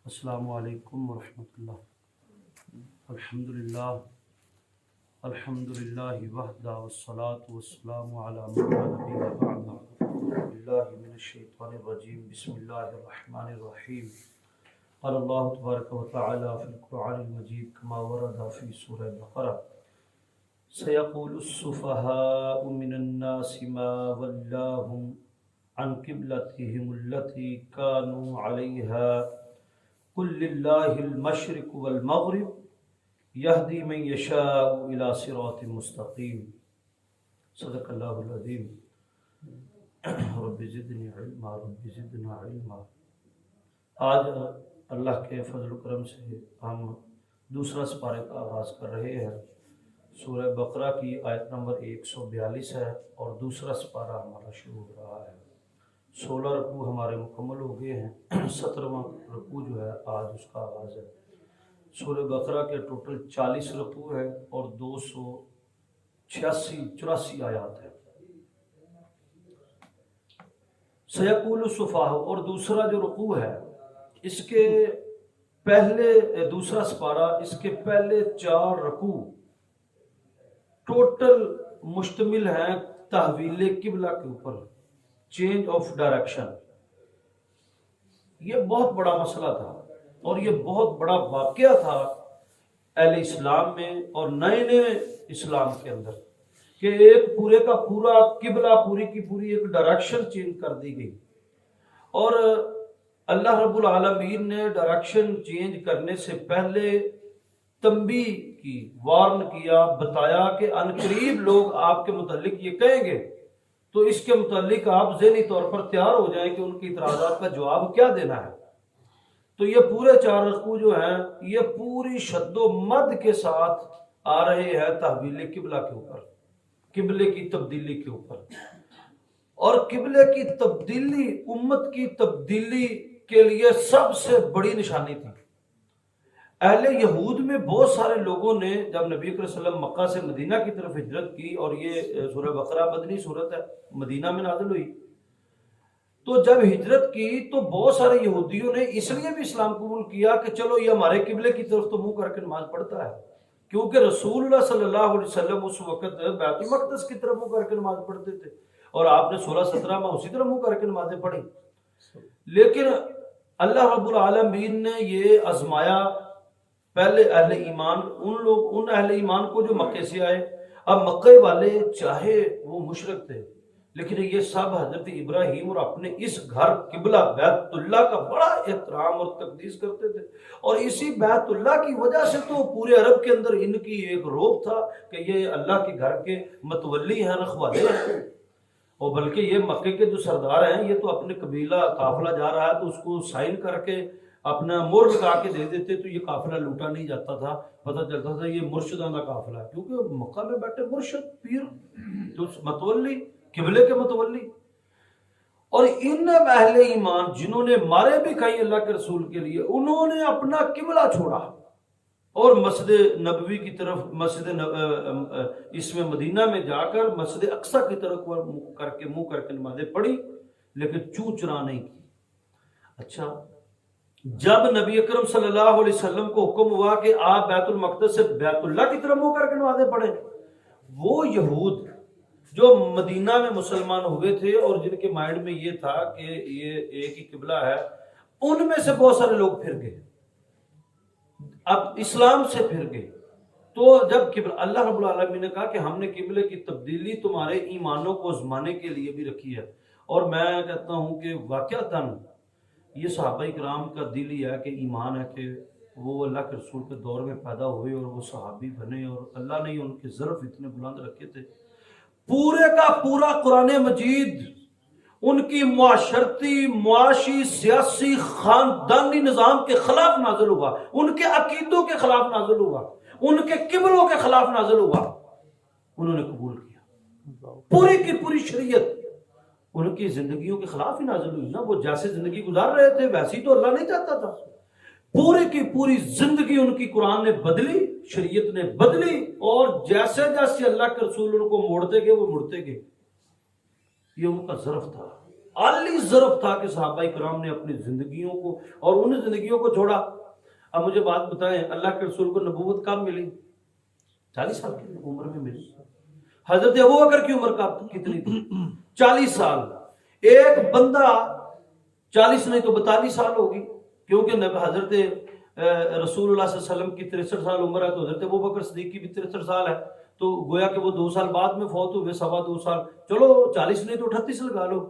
अस्सलामु अलैकुम वरहमतुल्लाह। अल्हम्दुलिल्लाह अल्हम्दुलिल्लाहि वहदा वस्सलातु वस्सलामु अला मन ला नबिय्य बअदा। बिल्लाहि मिनश शैतानिर रजीम। बिस्मिल्लाहिर रहमानिर रहीम। क़ाल अल्लाहु तबारक व तआला फ़िल क़ुरआनिल मजीद कमा वरदा फ़ी सूरह बक़रा सयक़ूलुस सुफ़हाउ मिनन नासि मा वल्लाहुम अन क़िब्लतिहिमुल्लती कानू अलैहा कुल लिल्लाहिल मशरिक़ु वल मग़रिब यहदी मन यशाउ इला सिरातिम मुस्तक़ीम। सदक़ल्लाहुल अज़ीम। Rabbi ज़िदनी इल्मा rabbi ज़िदना इल्मा। आज अल्लाह के फजल करम से हम दूसरा सिपारे का आगाज़ कर रहे हैं। सूरह बकरा की आयत नंबर 142 है और दूसरा सिपारा हमारा शुरू हो रहा है। 16 रकू हमारे मुकम्मल हो गए हैं। 17वां रकू जो है आज उसका आगाज़ है। सूरह बकरा के टोटल 40 रकू है और 286-84 आयात है। सयक़ूलु सुफ़हाउ और दूसरा जो रकू है इसके पहले दूसरा सिपारा इसके पहले 4 रकू टोटल मुश्तमिल हैं तहवील किबला के ऊपर, चेंज ऑफ डायरेक्शन। ये बहुत बड़ा मसला था और ये बहुत बड़ा वाक़या था अहले इस्लाम में और नए नए इस्लाम के अंदर कि एक पूरे का पूरा किबला, पूरी की पूरी एक डायरेक्शन चेंज कर दी गई। और अल्लाह रब्बुल आलमीन ने डायरेक्शन चेंज करने से पहले तंबी की, वार्न किया, बताया कि अनकरीब लोग आपके मुतालिक ये कहेंगे, तो इसके मुतालिक आप ज़हनी तौर पर तैयार हो जाएं कि उनकी इतराज़ात का जवाब क्या देना है। तो ये पूरे 4 रकू जो हैं ये पूरी शद्दो मद के साथ आ रहे हैं तहवील किबला के ऊपर, किबले की तब्दीली के ऊपर। और किबले की तब्दीली उम्मत की तब्दीली के लिए सबसे बड़ी निशानी थी। अहले यहूद में बहुत सारे लोगों ने जब नबी करीम सल्लल्लाहु अलैहि वसल्लम मक्का से मदीना की तरफ हिजरत की, और ये सूरह बकरा मदनी सूरत है, मदीना में नाज़िल हुई, तो जब हिजरत की तो बहुत सारे यहूदियों ने इसलिए भी इस्लाम कबूल किया कि चलो ये हमारे किबले की तरफ तो मुंह करके नमाज पढ़ता है, क्योंकि रसूलुल्लाह सल्लल्लाहु अलैहि वसल्लम उस वक्त बैतुल मक़दस की तरफ मुंह करके नमाज पढ़ते थे और आपने 16-17 में उसी तरह मुंह करके नमाजें पढ़ी। लेकिन अल्लाह रब्बुल आलमीन ने ये आजमाया पहले अहले ईमान, उन अहले ईमान को जो मक्के से आए। अब मक्के वाले चाहे वो मुशरिक थे, लेकिन ये सब हजरत इब्राहीम और अपने इस घर किबला बैतुल्लाह का बड़ा एहतराम और तकदीस करते थे। और इसी बैतुल्लाह की वजह से तो पूरे अरब के अंदर इनकी एक रोब था कि ये अल्लाह के घर के मतवल्ली हैं, रखवाले हैं। और बल्कि ये मक्के के जो सरदार हैं ये तो अपने कबीला काफिला जा रहा है तो उसको साइन करके अपना मोहर लगा के दे देते, तो ये काफिला लूटा नहीं जाता था, पता चलता था ये मुर्शिदां का काफिला है, क्योंकि मक्का में बैठे मुर्शिद पीर जो मतवल्ली, किबले के मतवल्ली। और इन अहले ईमान जिन्होंने मारे भी कहीं अल्लाह के रसूल के लिए, उन्होंने अपना किबला छोड़ा और मस्जिद नबवी की तरफ, इसमें मदीना में जाकर मस्जिद अक्सा की तरफ मुंह करके नमाजें पढ़ी, लेकिन चू चुरा नहीं की। अच्छा, जब नबी अकरम सल्लल्लाहु अलैहि वसल्लम को हुक्म हुआ कि आप बैतुल मक़दस से बैतुल्लाह की तरफ मुंह करके नमाजें पढ़े, वो यहूद जो मदीना में मुसलमान हुए थे और जिनके माइंड में ये था कि ये एक ही किबला है, उनमें से बहुत सारे लोग फिर गए, अब इस्लाम से फिर गए। तो जब किबला, अल्लाह रब्बुल आलमीन ने कहा कि हमने किबले की तब्दीली तुम्हारे ईमानों को आज़माने के लिए भी रखी है। और मैं कहता हूं कि वाक़अतन ये सहाबा इकराम का दिल ही है कि ईमान है कि वो अल्लाह के रसूल के दौर में पैदा हुए और वो सहाबी बने, और अल्लाह ने उनके ज़र्फ़ इतने बुलंद रखे थे। पूरे का पूरा कुरान मजीद उनकी मुआशरती, मुआशी, सियासी, खानदानी निज़ाम के खिलाफ नाजिल हुआ, उनके अकीदों के खिलाफ नाजिल हुआ, उनके किबलों के खिलाफ नाजिल हुआ। उन्होंने कबूल किया। पूरी की पूरी शरीयत उनकी जिंदगियों के खिलाफ ही नाजिल हुई ना। वो जैसे जिंदगी गुजार रहे थे वैसी तो अल्लाह नहीं चाहता था। पूरी की पूरी जिंदगी उनकी कुरान ने बदली शरीयत ने बदली, और जैसे जैसे अल्लाह के रसूल उनको मोड़ते गए वो मुड़ते गए। ये उनका ज़रफ था, आली ज़रफ था कि सहाबा इकराम ने अपनी जिंदगियों को और उन जिंदगियों को छोड़ा। अब मुझे बात बताएं, अल्लाह के रसूल को नबूवत कब मिली? 40 साल की उम्र में मिली। हजरत अबू बकर की उम्र कितनी थी? 40 साल। एक बंदा 40 नहीं तो 42 साल होगी, क्योंकि हजरत रसूलुल्लाह सल्लल्लाहु अलैहि वसल्लम की 63 साल उम्र है, तो हजरत अबू बकर सिद्दीक की भी 63 साल है, तो गोया कि वो 2 साल बाद में फौत हुए, 2.25 साल, चलो 40 नहीं तो 38 लगा लो।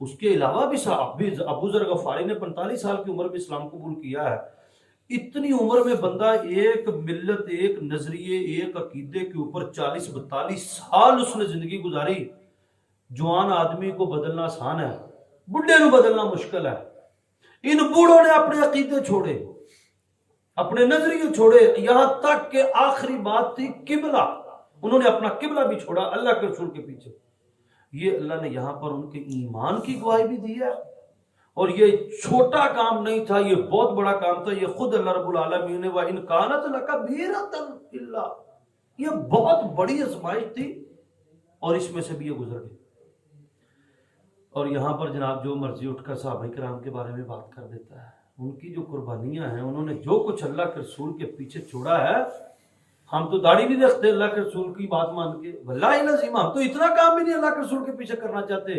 उसके अलावा भी अबू जर गफारी ने 45 साल की उम्र में इस्लाम कबूल किया है। इतनी उम्र में बंदा एक मिल्लत, एक नजरिए, एक अकीदे के ऊपर 40-42 साल उसने जिंदगी गुजारी। जवान आदमी को बदलना आसान है, बुढ़े को बदलना मुश्किल है। इन बूढ़ों ने अपने अकीदे छोड़े, अपने नजरिए छोड़े, यहां तक कि आखिरी बात थी किबला, उन्होंने अपना किबला भी छोड़ा अल्लाह के रसूल के पीछे। ये अल्लाह ने यहां पर उनके ईमान की गवाही भी दी है। और ये छोटा काम नहीं था, ये बहुत बड़ा काम था। ये खुद अल्लाह रब्बुल आलमीन ने व इन कानत लकबीरतन इल्ला, ये बहुत बड़ी आजमाइश थी और इसमें से भी ये गुजर गए। और यहाँ पर जनाब जो मर्जी उठकर सहाबा किराम के बारे में बात कर देता है, उनकी जो कुर्बानियां हैं, उन्होंने जो कुछ अल्लाह के रसूल के पीछे छोड़ा है। हम तो दाढ़ी नहीं रखते अल्लाह के रसूल की बात मान के, वल्लाहि लज़ीम हम तो इतना काम भी नहीं अल्लाह के रसूल के पीछे करना चाहते।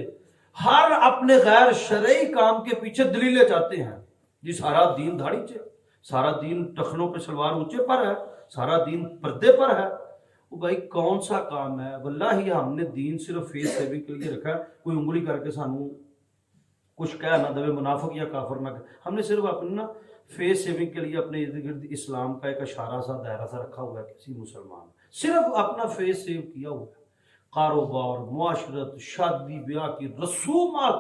हर अपने गैर शरई काम के पीछे दलीलें चाहते हैं जी। सारा दीन दाढ़ी चे, सारा दीन टखनों पे सलवार ऊंचे पर है, सारा दीन पर्दे पर है। वो भाई कौन सा काम है? वल्लाही हमने दीन सिर्फ फेस सेविंग के लिए रखा है। कोई उंगली करके सानू कुछ कह ना दे, मुनाफिक या काफर ना करे। हमने सिर्फ अपने ना फेस सेविंग के लिए अपने इर्द गिर्द इस्लाम का एक इशारा सा दायरा सा रखा हुआ है। किसी मुसलमान सिर्फ अपना फेस सेव किया हुआ है। कारोबार, मुआशरत, शादी ब्याह की रसूमात,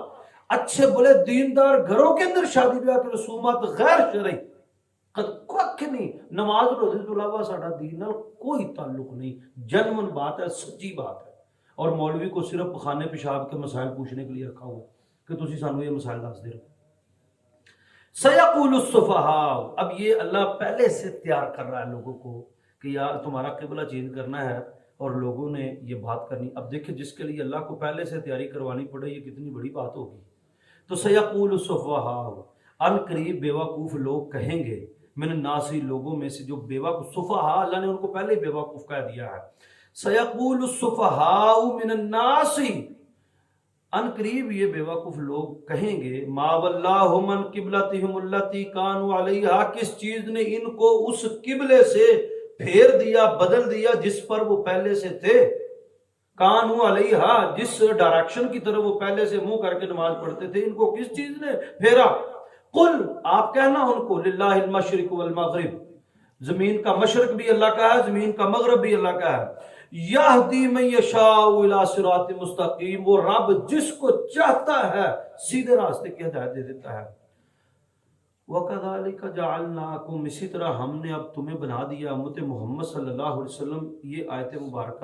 अच्छे भले दीनदार घरों के अंदर शादी ब्याह की रसूमात गैर शरई कख नहीं। नमाज रोजे तो अलावा साडा दीन नाल कोई ताल्लुक नहीं। जनमन बात है, सच्ची बात है। और मौलवी को सिर्फ खाने पेशाब के मसाइल पूछने के लिए रखा हुआ कि तुसी सानू ये मसाइल दस दे रहे। सयक़ूलुस सुफ़हा, अब ये अल्लाह पहले से तैयार कर रहा है लोगों को कि यार तुम्हारा किबला चेंज करना है, और लोगों ने ये बात करनी। अब देखिए जिसके लिए अल्लाह को पहले से तैयारी करवानी पड़े, ये कितनी बड़ी बात होगी। तो सयक़ूलुस सुफ़हा, अन करीब बेवकूफ लोग कहेंगे, मैंने नासी लोगों में से जो बेवकूफ, सुफ़हा अल्लाह ने उनको पहले बेवकूफ कह दिया है। सयक़ूलुस सुफ़हा मिनन नासी, अन करीब ये बेवकूफ लोग कहेंगे, मा वल्लाहुम अन क़िबलतिहिम अल्लती कानू अलैहा, किस चीज ने इनको उस किबले से फेर दिया, बदल दिया जिस पर वो पहले से थे। कानू अलैहा, जिस डायरेक्शन की तरफ वो पहले से मुंह करके नमाज पढ़ते थे, इनको किस चीज ने फेरा? कुल, आप कहना उनको, लिल्लाहिल मशरिक वल मगरिब, जमीन का मशरक भी अल्लाह का है, जमीन का मगरब भी अल्लाह का है। यहदी मन यशाउ इला सिरात मुस्तकीम, वो रब जिसको चाहता है सीधे रास्ते की हिदायत दे देता है। वकज़ालिका जअलनाकुम, इसी तरह हमने अब तुम्हें बना दिया उम्मत मोहम्मद सल्लल्लाहु अलैहि वसल्लम। ये आयत मुबारक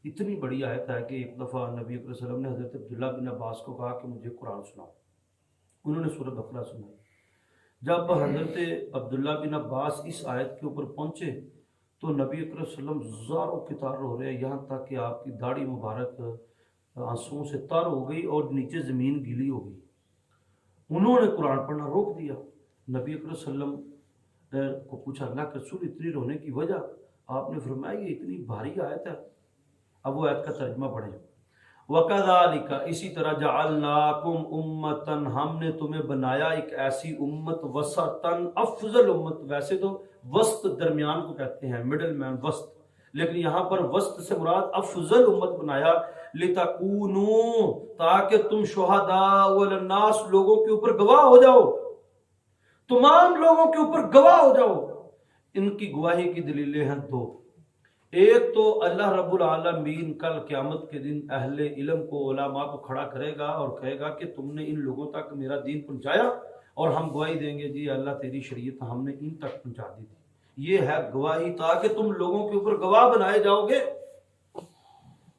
इतनी बड़ी आयत है कि एक दफ़ा नबी अकरम सल्लल्लाहु अलैहि वसल्लम ने हज़रत अब्दुल्लाह बिन अब्बास को कहा कि मुझे कुरान सुनाओ। उन्होंने सूरह बकरा सुनाई। जब हज़रत अब्दुल्लाह बिन अब्बास इस आयत के ऊपर पहुंचे तो नबी अकरम सल्लल्लाहु अलैहि वसल्लम ज़ारों की तार हो रहे हैं, यहाँ तक कि आपकी दाढ़ी मुबारक आंसुओं से तर हो गई और नीचे ज़मीन गीली हो गई। उन्होंने कुरान पढ़ना रोक दिया। नबी अकरम सल्लल्लाहु अलैहि वसल्लम को पूछा, अल्लाह के रसूल इतनी रोने की वजह? आपने फरमाया ये इतनी भारी आयत है। अब वो आयत का तर्जुमा पढ़ें। वकज़ालिका, इसी तरह जअलनाकुम उम्मतन, हमने तुम्हें बनाया एक ऐसी उम्मत, वसतन, अफजल उम्मत। वैसे तो वस्त दरमियान को कहते हैं, मिडल मैन, वस्त, लेकिन यहाँ पर वस्त से मुराद अफजल उम्मत बनाया। लितकूनू, ताकि तुम शुहदा वल नास, लोगों के ऊपर गवाह हो जाओ, तमाम लोगों के ऊपर गवाह हो जाओ। इनकी गवाही की दलीलें हैं दो। एक तो अल्लाह रब्बुल आलमीन कल क़यामत के दिन अहले इल्म को, उलमा को खड़ा करेगा और कहेगा कि तुमने इन लोगों तक मेरा दीन पहुंचाया, और हम गवाही देंगे जी अल्लाह तेरी शरीयत हमने इन तक पहुंचा दी थी। ये है गवाही, ताकि तुम लोगों के ऊपर गवाह बनाए जाओगे।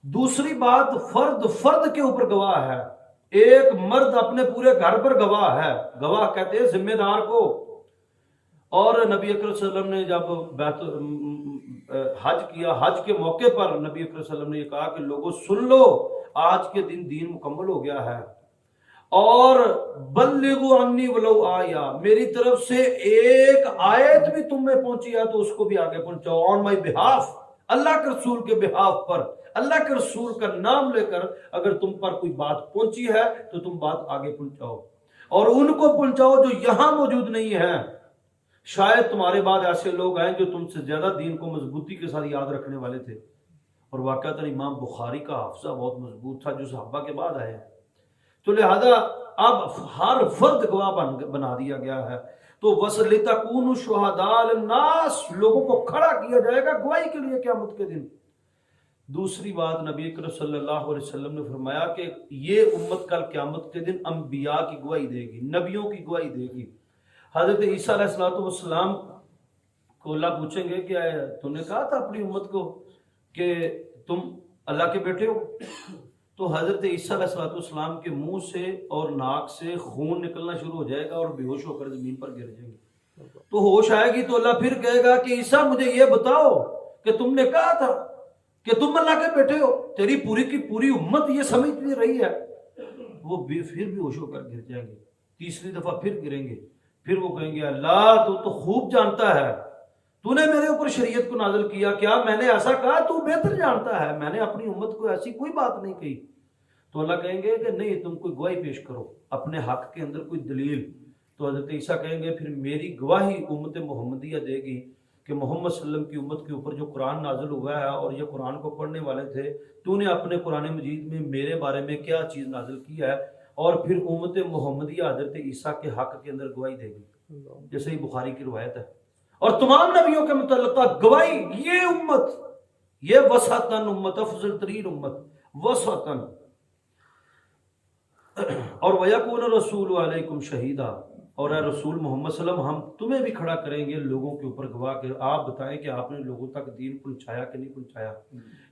दूसरी बात, फर्द फर्द के ऊपर गवाह है। एक मर्द अपने पूरे घर पर गवाह है। गवाह कहते हैं जिम्मेदार को। और नबी अकरम सल्लल्लाहु अलैहि वसल्लम ने जब हज किया, हज के मौके पर नबी अकरम सल्लल्लाहु अलैहि वसल्लम ने ये कहा कि लोगों सुन लो, आज के दिन दीन मुकम्मल हो गया है, और बल्लिगु अन्नी वलो आया, मेरी तरफ से एक आयत भी तुम में पहुंची है तो उसको भी आगे पहुंचाओ। ऑन माई बिहाफ, अल्लाह के रसूल के बिहाफ पर, अल्लाह के रसूल का नाम लेकर अगर तुम पर कोई बात पहुंची है तो तुम बात आगे पहुंचाओ, और उनको पहुंचाओ जो यहां मौजूद नहीं है। शायद तुम्हारे बाद ऐसे लोग आए जो तुमसे ज्यादा दीन को मजबूती के साथ याद रखने वाले थे। और वाकई इमाम बुखारी का हाफजा बहुत मजबूत था जो सहाबा के बाद आए। तो लिहाजा अब हर फर्द गवाह बना दिया गया है। तो वसलितकूनु शुहदाअ नास, लोगों को खड़ा किया जाएगा गवाही के लिए क़यामत के दिन। दूसरी बात, नबी अकरम सल्लल्लाहु अलैहि वसल्लम ने फरमाया कि ये उम्मत कल क़यामत के दिन अंबिया की गवाही देगी, नबियों की गवाही देगी। हजरत ईसा अलैहिस्सलाम को अल्लाह पूछेंगे कि तुमने कहा था अपनी उम्मत को कि तुम अल्लाह के बेटे हो? तो हजरत ईसा अलैहिस्सलाम के मुंह से और नाक से खून निकलना शुरू हो जाएगा और बेहोश होकर जमीन पर गिर जाएंगे। तो होश आएगी तो अल्लाह फिर कहेगा कि ईसा मुझे ये बताओ कि तुमने कहा था कि तुम अल्लाह के बेटे हो, तेरी पूरी की पूरी उम्मत ये समझती रही है। वो फिर बेहोश होकर गिर जाएंगे, तीसरी दफा फिर गिरेंगे। फिर वो कहेंगे अल्लाह तू तो खूब जानता है, तूने मेरे ऊपर शरीयत को नाज़िल किया, क्या मैंने ऐसा कहा? तू बेहतर जानता है, मैंने अपनी उम्मत को ऐसी कोई बात नहीं कही। तो अल्लाह कहेंगे कि नहीं, तुम कोई गवाही पेश करो अपने हक के अंदर, कोई दलील। तो हजरत ईसा कहेंगे फिर मेरी गवाही उम्मत मोहम्मदिया देगी कि मोहम्मद सल्लम की उम्मत के ऊपर जो कुरान नाजिल हुआ है और ये कुरान को पढ़ने वाले थे, तूने अपने कुरान मजीद में मेरे बारे में क्या चीज़ नाजिल की है। और फिर उम्मत मोहम्मदिया हजरत ईसा के हक के अंदर गवाही देगी, जैसे ही बुखारी की रिवायत है। और तमाम नबियों के मुतल्लिक़ गवाही ये उम्मत, ये वसतन उम्मत, अफजल तरीन उम्मत, वसतन। और वयकून रसूल अलैकुम शहीदा, और रसूल मोहम्मद सल्लम हम तुम्हें भी खड़ा करेंगे लोगों के ऊपर गवाह के, आप बताएं कि आपने लोगों तक दीन पहुंचाया कि नहीं पहुंचाया।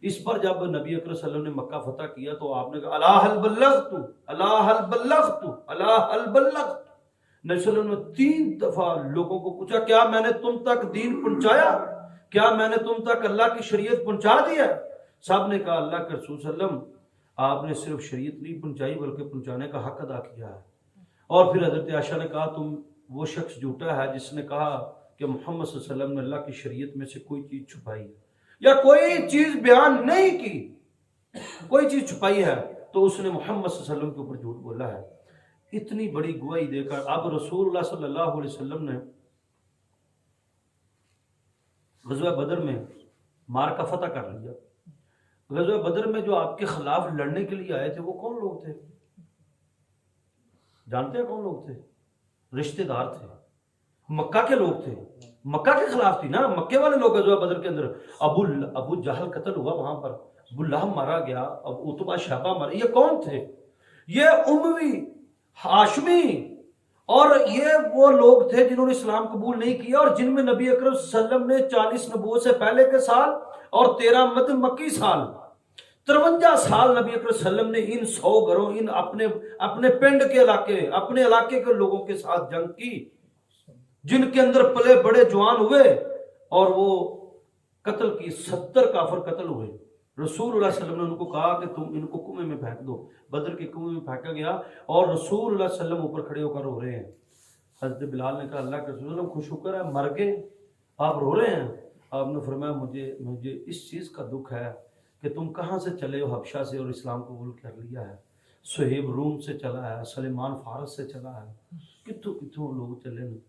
इस पर जब नबी अकरम सल्लल्लाहु अलैहि वसल्लम ने मक्का फतह किया तो आपने कहा अला हल बल्लगतु, अला हल बल्लगतु, अला हल बल्लगतु। नबी सल्लल्लाहु अलैहि वसल्लम 3 दफा लोगों को पूछा, क्या मैंने तुम तक दीन पहुंचाया, क्या मैंने तुम तक अल्लाह की शरीयत पहुंचा दिया? सब ने कहा अल्लाह के रसूल सल्लम आपने सिर्फ शरीयत नहीं पहुंचाई बल्कि पहुंचाने का हक अदा किया है। और फिर हजरत आयशा ने कहा तुम वो शख्स झूठा है जिसने कहा कि मोहम्मद सल्लल्लाहु अलैहि वसल्लम ने अल्लाह की शरीयत में से कोई चीज छुपाई या कोई चीज बयान नहीं की, कोई चीज छुपाई है तो उसने मोहम्मद सल्लल्लाहु अलैहि वसल्लम के ऊपर झूठ बोला है। इतनी बड़ी गवाही देकर अब रसूलुल्लाह सल्लल्लाहु अलैहि वसल्लम ने ग़ज़वा बदर में मार का फतह कर लिया। ग़ज़वा बदर में जो आपके खिलाफ लड़ने के लिए आए थे वो कौन लोग थे? जानते हैं कौन लोग थे? रिश्तेदार थे, मक्का के लोग थे, मक्का के खिलाफ थी ना, मक्के वाले लोग। ग़ज़वा बदर के अंदर अबू जहल कत्ल हुआ, वहां पर अबू लहब मारा गया, अब उतबा शैबा मारे। ये कौन थे? ये उम्मी हाशमी, और ये वो लोग थे जिन्होंने इस्लाम कबूल नहीं किया और जिनमें नबी अकरम सल्लल्लाहु अलैहि वसल्लम ने 40 नबूवत से पहले के साल और 13 मक्की साल, 53 साल नबी अकरम सल्लल्लाहु अलैहि वसल्लम ने इन 100 घरों, इन अपने पिंड के इलाके, अपने इलाके के लोगों के साथ जंग की, जिनके अंदर पले बड़े जवान हुए और वो कत्ल की। 70 काफिर कत्ल हुए। रसूलुल्लाह सल्लल्लाहु अलैहि वसल्लम ने उनको कहा कि तुम इनको कुएं में फेंक दो। बदर के कुएं में फेंका गया और रसूलुल्लाह सल्लल्लाहु अलैहि वसल्लम ऊपर खड़े होकर रो रहे हैं। हज़रत बिलाल ने कहा अल्लाह के रसूल खुश होकर है, मर गए, आप रो रहे हैं? आपने फरमाया मुझे इस चीज़ का दुख है कि तुम कहाँ से चले हो हबशा से और इस्लाम कबूल कर लिया है। सुहेब रूम से चला है, सलेमान फारस से चला है, कितों कितों लोग चले न,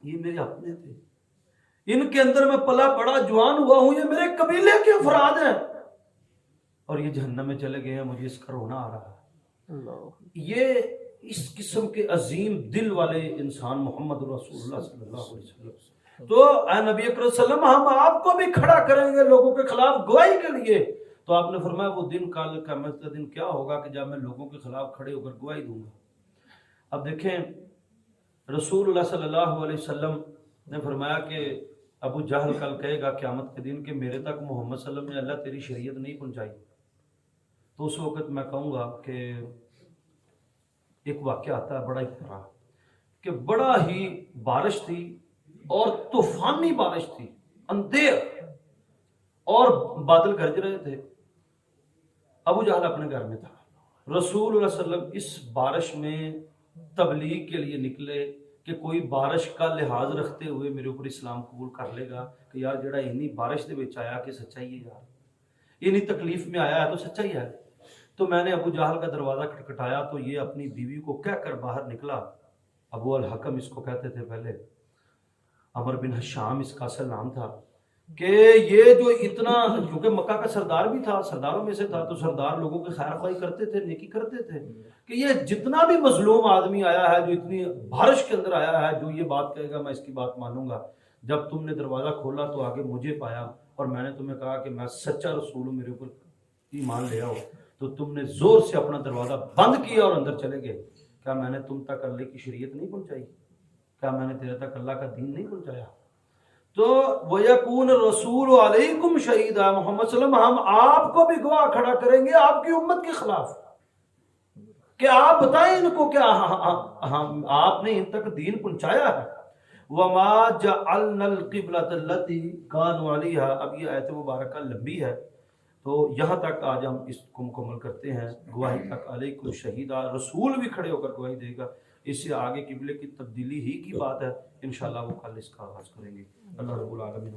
ये मेरे अपने थे, इनके अंदर मैं पला बड़ा जवान हुआ हूं, ये मेरे कबीले के अफराद हैं और ये जहन्नम में चले गए हैं, मुझे इसका रोना आ रहा है। ये इस किस्म के अजीम दिल वाले इंसान मोहम्मद रसूलुल्लाह सल्लल्लाहु अलैहि वसल्लम। तो नबी अकरम सल्लल्लाहु अलैहि वसल्लम हम आपको भी खड़ा करेंगे लोगों के खिलाफ गवाही के लिए। तो आपने फरमाया वो दिन काल क़यामत का दिन क्या होगा कि जब मैं लोगों के खिलाफ खड़े होकर गवाही दूंगा। अब देखें रसूलुल्लाह सल्लल्लाहु अलैहि वसल्लम ने फरमाया कि अबू जहल कल कहेगा क़यामत के दिन कि मेरे तक मोहम्मद सल्लल्लाहु अलैहि वसल्लम ने अल्लाह तेरी शरीयत नहीं पहुंचाई। तो उस वक़्त मैं कहूँगा कि एक वाक़या आता है बड़ा ही प्यारा, कि बड़ा ही बारिश थी, और तूफानी बारिश थी, अंधेर और बादल गरज रहे थे। अबू जहल अपने घर में था। रसूल सल्लल्लाहु इस बारिश में तबलीग के लिए निकले कि कोई बारिश का लिहाज रखते हुए मेरे ऊपर इस्लाम कबूल कर लेगा कि यार जड़ा इन्नी बारिश दे विच आया कि सच्चाई है, यार इन्नी तकलीफ में आया है तो सच्चाई है। तो मैंने अबू जहल का दरवाज़ा खटखटाया तो ये अपनी बीवी को कहकर बाहर निकला। अबू अल हकम इसको कहते थे पहले, अमर बिन हशाम इसका असल नाम था। कि ये जो इतना, क्योंकि मक्का का सरदार भी था, सरदारों में से था, तो सरदार लोगों की खैर ख्वाही करते थे, नेकी करते थे कि ये जितना भी मजलूम आदमी आया है, जो इतनी बारिश के अंदर आया है, जो ये बात कहेगा मैं इसकी बात मानूंगा। जब तुमने दरवाज़ा खोला तो आगे मुझे पाया और मैंने तुम्हें कहा कि मैं सच्चा रसूल हूँ, मेरे ऊपर ईमान ले आओ, तो तुमने जोर से अपना दरवाज़ा बंद किया और अंदर चले गए। क्या मैंने तुम तक अल्लाह की शरीयत नहीं पहुंचाई? क्या मैंने तेरे तक अल्लाह का दीन नहीं पहुंचाया? तो वयकून रसूल अलैकुम शहीदा, मोहम्मद सल्लल्लाहु अलैहि वसल्लम हम आपको भी गवाह खड़ा करेंगे आपकी उम्मत के खिलाफ कि आप बताएं इनको क्या हम आपने इन तक दीन पहुंचाया है। वमा जअलनल क़िबलतल्लती कानू अलैहा, अब ये आयत मुबारक लंबी है तो यहाँ तक आज हम इसको मुकम्मल करते हैं। गवाही तक अलैकुम शहीदा, रसूल भी खड़े होकर गवाही देगा। इससे आगे किबले की तब्दीली ही की बात है, इंशाअल्लाह वो कल इसका आगाज करेंगे। अल्लाह रब्बुल आलमीन